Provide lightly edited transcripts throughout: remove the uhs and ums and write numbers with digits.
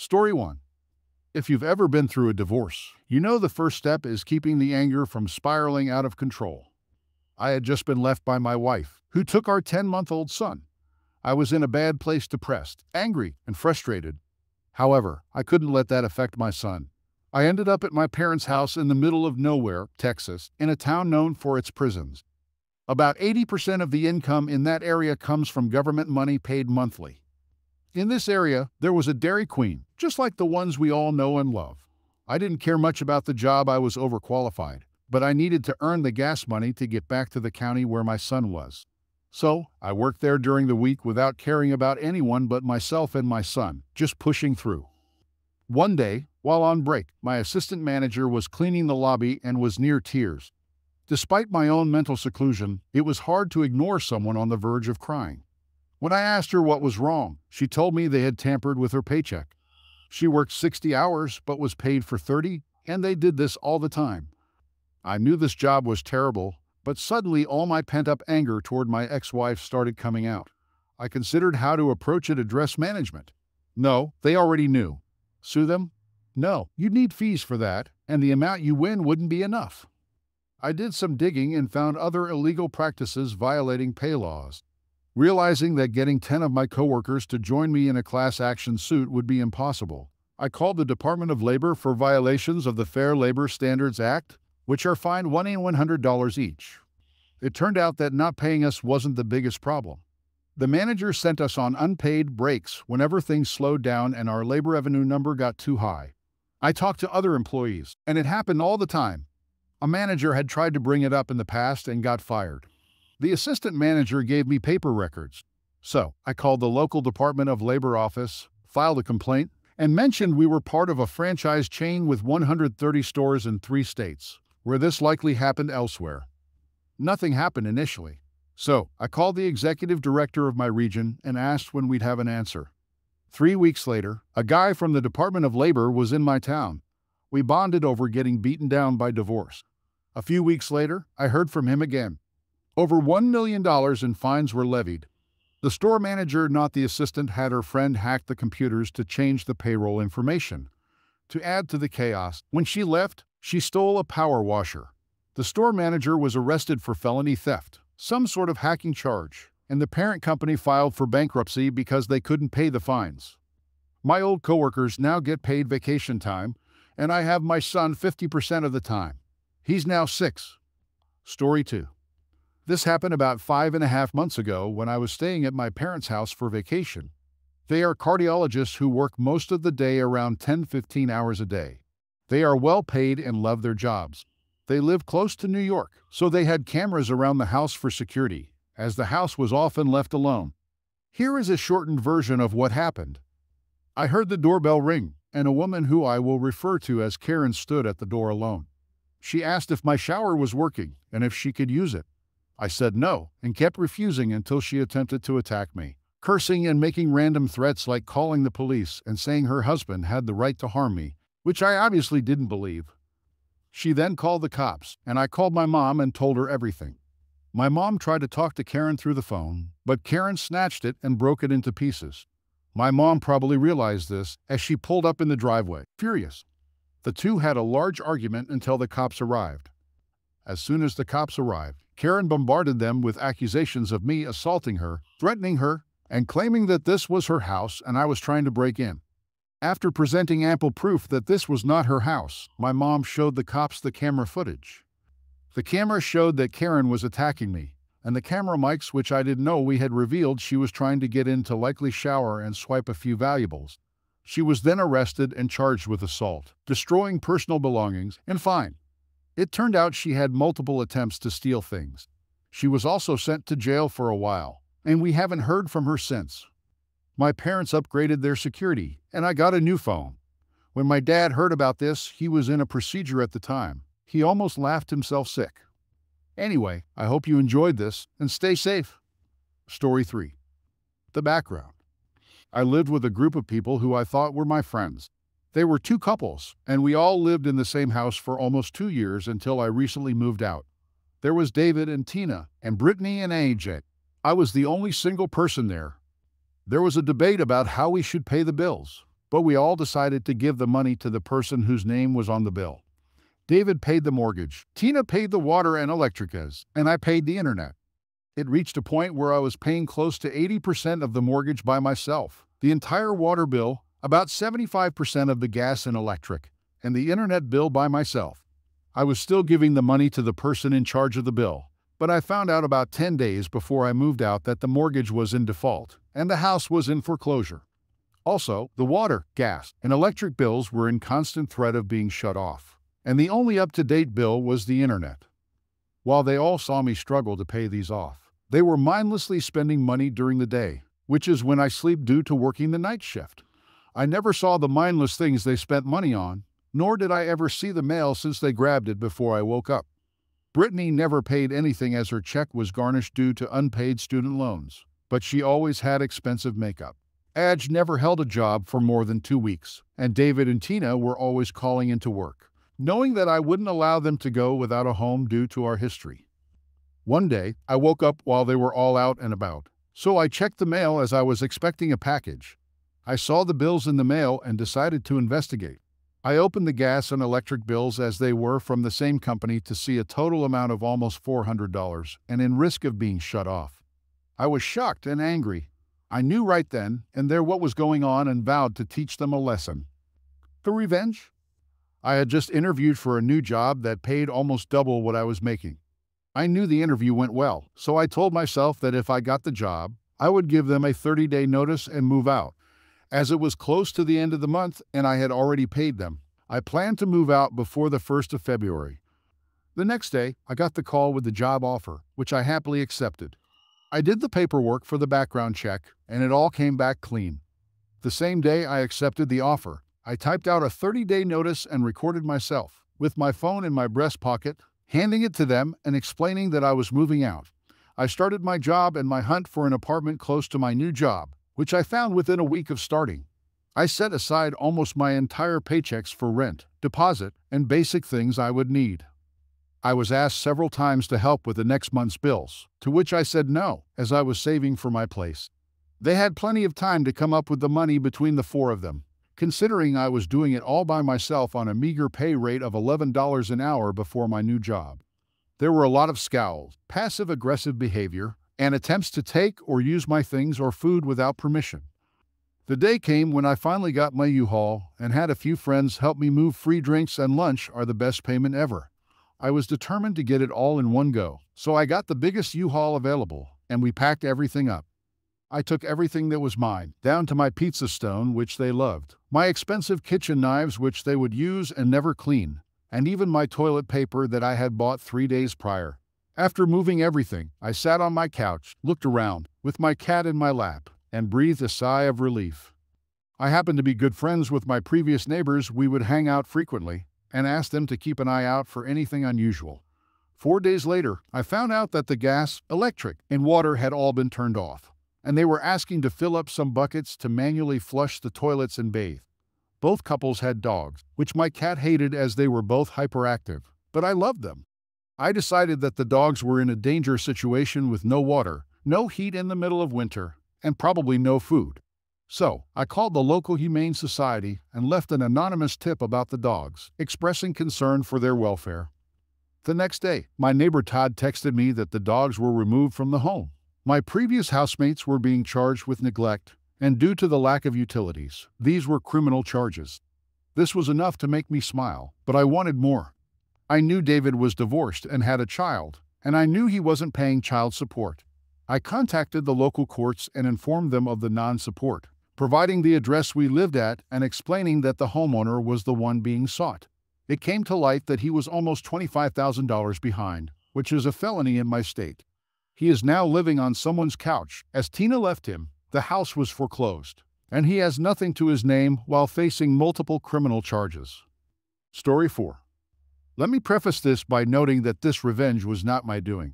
Story 1. If you've ever been through a divorce, you know the first step is keeping the anger from spiraling out of control. I had just been left by my wife, who took our 10-month-old son. I was in a bad place, depressed, angry, and frustrated. However, I couldn't let that affect my son. I ended up at my parents' house in the middle of nowhere, Texas, in a town known for its prisons. About 80% of the income in that area comes from government money paid monthly. In this area, there was a Dairy Queen, just like the ones we all know and love. I didn't care much about the job. I was overqualified, but I needed to earn the gas money to get back to the county where my son was. So, I worked there during the week without caring about anyone but myself and my son, just pushing through. One day, while on break, my assistant manager was cleaning the lobby and was near tears. Despite my own mental seclusion, it was hard to ignore someone on the verge of crying. When I asked her what was wrong, she told me they had tampered with her paycheck. She worked 60 hours but was paid for 30, and they did this all the time. I knew this job was terrible, but suddenly all my pent-up anger toward my ex-wife started coming out. I considered how to approach it. Address management. No, they already knew. Sue them? No, you'd need fees for that, and the amount you win wouldn't be enough. I did some digging and found other illegal practices violating pay laws. Realizing that getting 10 of my coworkers to join me in a class action suit would be impossible, I called the Department of Labor for violations of the Fair Labor Standards Act, which are fined $100 each. It turned out that not paying us wasn't the biggest problem. The manager sent us on unpaid breaks whenever things slowed down and our labor revenue number got too high. I talked to other employees, and it happened all the time. A manager had tried to bring it up in the past and got fired. The assistant manager gave me paper records. So, I called the local Department of Labor office, filed a complaint, and mentioned we were part of a franchise chain with 130 stores in 3 states, where this likely happened elsewhere. Nothing happened initially. So, I called the executive director of my region and asked when we'd have an answer. 3 weeks later, a guy from the Department of Labor was in my town. We bonded over getting beaten down by divorce. A few weeks later, I heard from him again. Over $1 million in fines were levied. The store manager, not the assistant, had her friend hack the computers to change the payroll information. To add to the chaos, when she left, she stole a power washer. The store manager was arrested for felony theft, some sort of hacking charge, and the parent company filed for bankruptcy because they couldn't pay the fines. My old coworkers now get paid vacation time, and I have my son 50% of the time. He's now 6. Story 2. This happened about 5.5 months ago when I was staying at my parents' house for vacation. They are cardiologists who work most of the day, around 10-15 hours a day. They are well paid and love their jobs. They live close to New York, so they had cameras around the house for security, as the house was often left alone. Here is a shortened version of what happened. I heard the doorbell ring, and a woman who I will refer to as Karen stood at the door alone. She asked if my shower was working and if she could use it. I said no, and kept refusing until she attempted to attack me, cursing and making random threats like calling the police and saying her husband had the right to harm me, which I obviously didn't believe. She then called the cops, and I called my mom and told her everything. My mom tried to talk to Karen through the phone, but Karen snatched it and broke it into pieces. My mom probably realized this as she pulled up in the driveway, furious. The two had a large argument until the cops arrived. As soon as the cops arrived, Karen bombarded them with accusations of me assaulting her, threatening her, and claiming that this was her house and I was trying to break in. After presenting ample proof that this was not her house, my mom showed the cops the camera footage. The camera showed that Karen was attacking me, and the camera mics, which I didn't know we had, revealed she was trying to get in to likely shower and swipe a few valuables. She was then arrested and charged with assault, destroying personal belongings, and fined. It turned out she had multiple attempts to steal things. She was also sent to jail for a while, and we haven't heard from her since. My parents upgraded their security, and I got a new phone. When my dad heard about this, he was in a procedure at the time. He almost laughed himself sick. Anyway, I hope you enjoyed this, and stay safe. Story 3. The background. I lived with a group of people who I thought were my friends. They were 2 couples, and we all lived in the same house for almost 2 years until I recently moved out. There was David and Tina, and Brittany and AJ. I was the only single person there. There was a debate about how we should pay the bills. but we all decided to give the money to the person whose name was on the bill. David paid the mortgage, Tina paid the water and electricas, and I paid the internet. It reached a point where I was paying close to 80% of the mortgage by myself, the entire water bill, about 75% of the gas and electric, and the internet bill by myself. I was still giving the money to the person in charge of the bill, but I found out about 10 days before I moved out that the mortgage was in default and the house was in foreclosure. Also, the water, gas, and electric bills were in constant threat of being shut off, and the only up-to-date bill was the internet. While they all saw me struggle to pay these off, they were mindlessly spending money during the day, which is when I sleep due to working the night shift. I never saw the mindless things they spent money on, nor did I ever see the mail since they grabbed it before I woke up. Brittany never paid anything as her check was garnished due to unpaid student loans, but she always had expensive makeup. Aj never held a job for more than 2 weeks, and David and Tina were always calling into work, knowing that I wouldn't allow them to go without a home due to our history. One day, I woke up while they were all out and about, so I checked the mail as I was expecting a package. I saw the bills in the mail and decided to investigate. I opened the gas and electric bills as they were from the same company to see a total amount of almost $400 and in risk of being shut off. I was shocked and angry. I knew right then and there what was going on and vowed to teach them a lesson. The revenge? I had just interviewed for a new job that paid almost double what I was making. I knew the interview went well, so I told myself that if I got the job, I would give them a 30-day notice and move out. As it was close to the end of the month and I had already paid them, I planned to move out before the 1st of February. The next day, I got the call with the job offer, which I happily accepted. I did the paperwork for the background check, and it all came back clean. The same day I accepted the offer, I typed out a 30-day notice and recorded myself, with my phone in my breast pocket, handing it to them and explaining that I was moving out. I started my job and my hunt for an apartment close to my new job, which I found within a week of starting. I set aside almost my entire paychecks for rent, deposit, and basic things I would need. I was asked several times to help with the next month's bills, to which I said no, as I was saving for my place. They had plenty of time to come up with the money between the 4 of them, considering I was doing it all by myself on a meager pay rate of $11 an hour before my new job. There were a lot of scowls, passive-aggressive behavior, and attempts to take or use my things or food without permission. The day came when I finally got my U-Haul and had a few friends help me move. Free drinks and lunch are the best payment ever. I was determined to get it all in one go, so I got the biggest U-Haul available, and we packed everything up. I took everything that was mine, down to my pizza stone, which they loved, my expensive kitchen knives, which they would use and never clean, and even my toilet paper that I had bought 3 days prior. After moving everything, I sat on my couch, looked around, with my cat in my lap, and breathed a sigh of relief. I happened to be good friends with my previous neighbors. We would hang out frequently, and asked them to keep an eye out for anything unusual. 4 days later, I found out that the gas, electric, and water had all been turned off, and they were asking to fill up some buckets to manually flush the toilets and bathe. Both couples had dogs, which my cat hated as they were both hyperactive, but I loved them. I decided that the dogs were in a dangerous situation with no water, no heat in the middle of winter, and probably no food. So, I called the local Humane Society and left an anonymous tip about the dogs, expressing concern for their welfare. The next day, my neighbor Todd texted me that the dogs were removed from the home. My previous housemates were being charged with neglect, and due to the lack of utilities, these were criminal charges. This was enough to make me smile, but I wanted more. I knew David was divorced and had a child, and I knew he wasn't paying child support. I contacted the local courts and informed them of the non-support, providing the address we lived at and explaining that the homeowner was the one being sought. It came to light that he was almost $25,000 behind, which is a felony in my state. He is now living on someone's couch. As Tina left him, the house was foreclosed, and he has nothing to his name while facing multiple criminal charges. Story 4. Let me preface this by noting that this revenge was not my doing.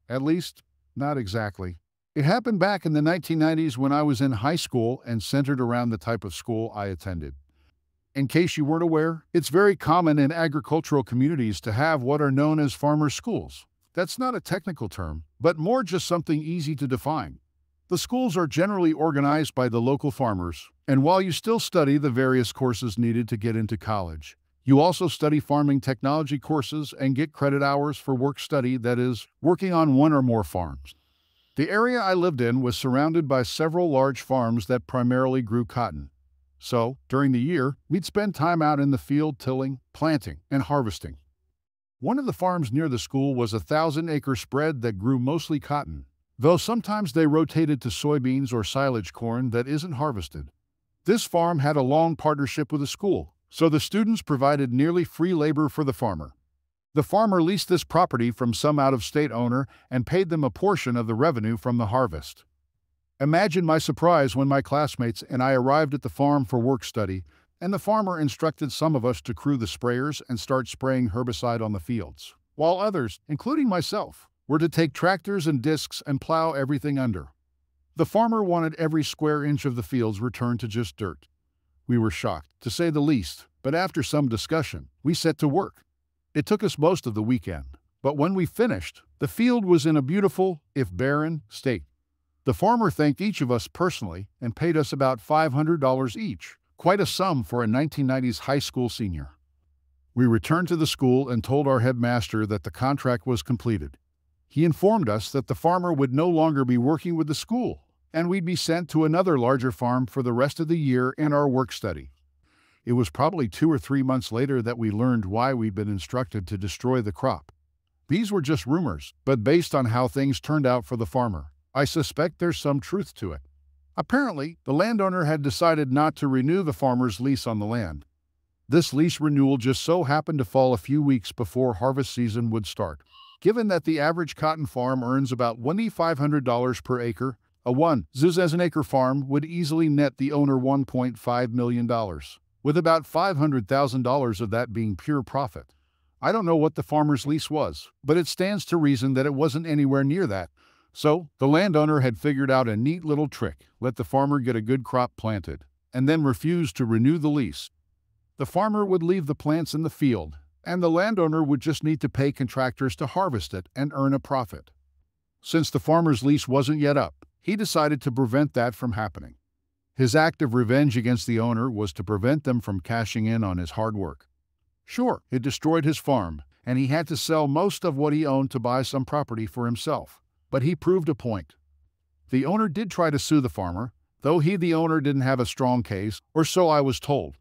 At least, not exactly. It happened back in the 1990s when I was in high school and centered around the type of school I attended. In case you weren't aware, it's very common in agricultural communities to have what are known as farmer schools. That's not a technical term, but more just something easy to define. The schools are generally organized by the local farmers, and while you still study the various courses needed to get into college, you also study farming technology courses and get credit hours for work study, that is, working on one or more farms. The area I lived in was surrounded by several large farms that primarily grew cotton. So, during the year, we'd spend time out in the field tilling, planting, and harvesting. One of the farms near the school was a 1,000-acre spread that grew mostly cotton, though sometimes they rotated to soybeans or silage corn that isn't harvested. This farm had a long partnership with the school, so the students provided nearly free labor for the farmer. The farmer leased this property from some out-of-state owner and paid them a portion of the revenue from the harvest. Imagine my surprise when my classmates and I arrived at the farm for work study, and the farmer instructed some of us to crew the sprayers and start spraying herbicide on the fields, while others, including myself, were to take tractors and discs and plow everything under. The farmer wanted every square inch of the fields returned to just dirt. We were shocked, to say the least, but after some discussion, we set to work. It took us most of the weekend, but when we finished, the field was in a beautiful, if barren, state. The farmer thanked each of us personally and paid us about $500 each, quite a sum for a 1990s high school senior. We returned to the school and told our headmaster that the contract was completed. He informed us that the farmer would no longer be working with the school, and we'd be sent to another larger farm for the rest of the year in our work study. It was probably 2 or 3 months later that we learned why we'd been instructed to destroy the crop. These were just rumors, but based on how things turned out for the farmer, I suspect there's some truth to it. Apparently, the landowner had decided not to renew the farmer's lease on the land. This lease renewal just so happened to fall a few weeks before harvest season would start. Given that the average cotton farm earns about $2,500 per acre, a 1,000 acre farm would easily net the owner $1.5 million. With about $500,000 of that being pure profit. I don't know what the farmer's lease was, but it stands to reason that it wasn't anywhere near that. So, the landowner had figured out a neat little trick: let the farmer get a good crop planted, and then refuse to renew the lease. The farmer would leave the plants in the field, and the landowner would just need to pay contractors to harvest it and earn a profit. Since the farmer's lease wasn't yet up, he decided to prevent that from happening. His act of revenge against the owner was to prevent them from cashing in on his hard work. Sure, it destroyed his farm, and he had to sell most of what he owned to buy some property for himself. But he proved a point. The owner did try to sue the farmer, though the owner didn't have a strong case, or so I was told.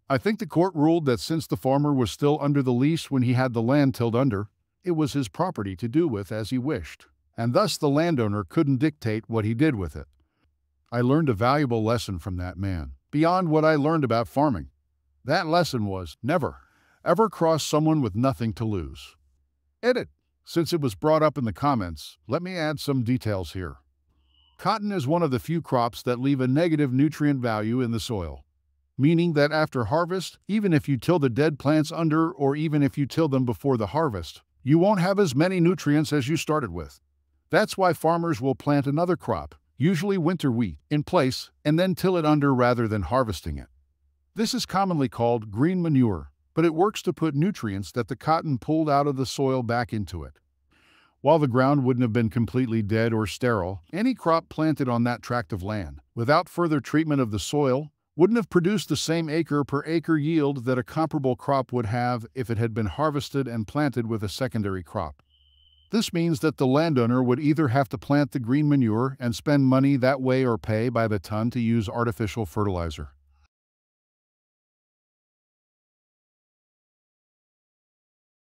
I think the court ruled that since the farmer was still under the lease when he had the land tilled under, it was his property to do with as he wished, and thus the landowner couldn't dictate what he did with it. I learned a valuable lesson from that man, beyond what I learned about farming. That lesson was, never, ever cross someone with nothing to lose. Edit. Since it was brought up in the comments, let me add some details here. Cotton is one of the few crops that leave a negative nutrient value in the soil, meaning that after harvest, even if you till the dead plants under or even if you till them before the harvest, you won't have as many nutrients as you started with. That's why farmers will plant another crop, usually winter wheat, in place, and then till it under rather than harvesting it. This is commonly called green manure, but it works to put nutrients that the cotton pulled out of the soil back into it. While the ground wouldn't have been completely dead or sterile, any crop planted on that tract of land, without further treatment of the soil, wouldn't have produced the same acre per acre yield that a comparable crop would have if it had been harvested and planted with a secondary crop. This means that the landowner would either have to plant the green manure and spend money that way or pay by the ton to use artificial fertilizer.